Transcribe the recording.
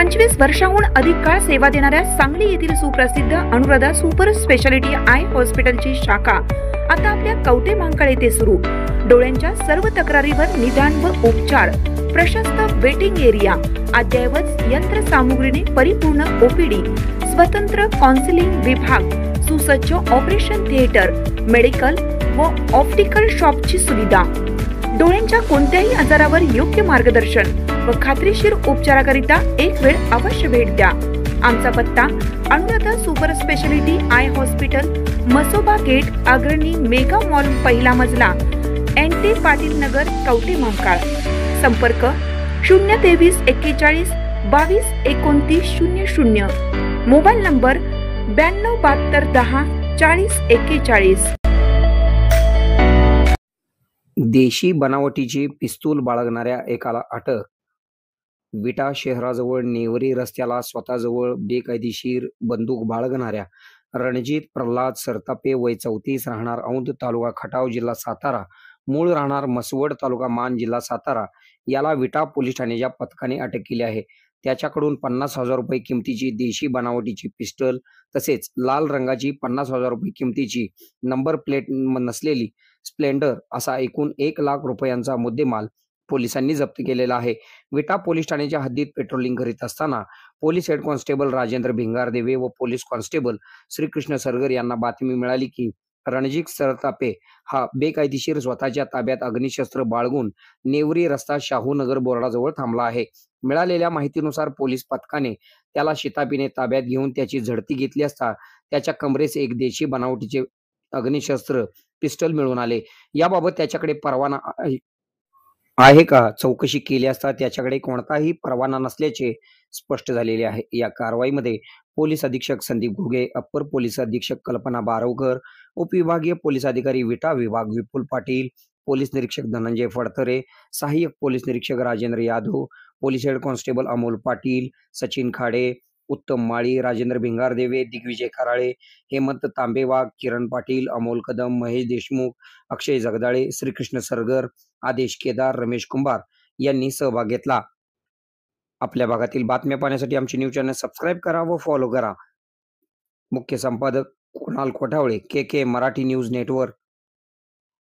25 वर्षांहून अधिक काळ सेवा देणाऱ्या सांगली येथील सुप्रसिद्ध अनुराधा सुपर स्पेशालिटी आय हॉस्पिटलची शाखा आता आपल्या कवठे महांकाळ येथे सुरू। डोळ्यांच्या सर्व तक्रारीवर निदान व उपचार, प्रशस्त वेटिंग एरिया, अद्ययावत यंत्रसामुग्रीने परिपूर्ण ओपीडी, स्वतंत्र काउन्सिलिंग विभाग, सुसज्ज ऑपरेशन थिएटर, मेडिकल व ऑप्टिकल शॉपची सुविधा, डोळ्यांच्या कोणत्याही आजारावर योग्य मार्गदर्शन व खात्रीशीर उपचाराकरिता एक वेळ अवश्य भेट द्या। आमचा पत्ता Anuradha super speciality eye hospital, Masoba gate, Agrani mega mall, पहिला मजला, NT पाटील नगर, कवठे महांकाळ। संपर्क 023 41 22 29 00, मोबाईल नंबर 92 72 10 40 41। देशी बनावटीची पिस्तूल बाळगणाऱ्या एकाला अटक। विटा शहराजवळ नेवरी रस्त्याला स्वतःजवळ बेकायदेशीर बंदूक बाळगणाऱ्या रणजित प्रल्हाद सरतापे वय 34 राहणार औंध तालुका खटाव जिल्हा सातारा, मूळ राहणार मसवड तालुका मान जिल्हा सातारा याला विटा पोलीस ठाण्याच्या पथकाने अटक केली आहे। त्याच्याकडून 50,000 रुपये किमतीची देशी बनावटीची पिस्टल तसेच लाल रंगाची 50,000 रुपये किमतीची नंबर प्लेट नसलेली स्प्लेंडर असा एकूण 1 लाख रुपयांचा मुद्देमाल पोलिसांनी जप्त केलेला आहे। विटा पोलीस ठाण्याच्या हद्दीत पेट्रोलिंग करीत असताना police head constable Rajendra Bhingardeve व पोलीस कॉन्स्टेबल श्रीकृष्ण सरगर यांना बातमी मिळाली की रणजित सरतापे हा बेकायदेशीर स्वतःच्या ताब्यात अग्निशस्त्र बाळगून नेवरी रस्ता शाहूनगर बोर्डाजवळ थांबला आहे। मिळालेल्या माहितीनुसार पोलीस पथकाने त्याला शिताफीने ताब्यात घेऊन त्याची झडती घेतली असता त्याच्या कमरेस एक देशी बनावटीचे अग्निशस्त्र पिस्टल मिळून आले। याबाबत त्याच्याकडे परवाना आहे का चौकशी केली असता त्याच्याकडे कोणताही परवाना नसल्याचे स्पष्ट झालेले आहे। या कारवाईमध्ये पोलीस अधीक्षक संदीप घुगे, अप्पर पोलीस अधीक्षक कल्पना बारवकर, उपविभागीय पोलीस अधिकारी विटा विभाग विपुल पाटील, पोलीस निरीक्षक धनंजय फडतरे, सहाय्यक पोलीस निरीक्षक Rajendra Yadav, police head constable Amol Patil, Sachin Khade, उत्तम माळी, राजेंद्र भिंगारदेवे, दिग्विजय कराळे, हेमंत तांबेवाग, किरण पाटील, अमोल कदम, महेश देशमुख, अक्षय जगदाळे, श्रीकृष्ण सरगर, आदेश केदार, रमेश कुंभार यांनी सहभाग घेतला। आपल्या भागातील बातम्या पाहण्यासाठी आमचे न्यूज चॅनल सबस्क्राईब करा व फॉलो करा। मुख्य संपादक Kunal Kothawale, KK Marathi news network.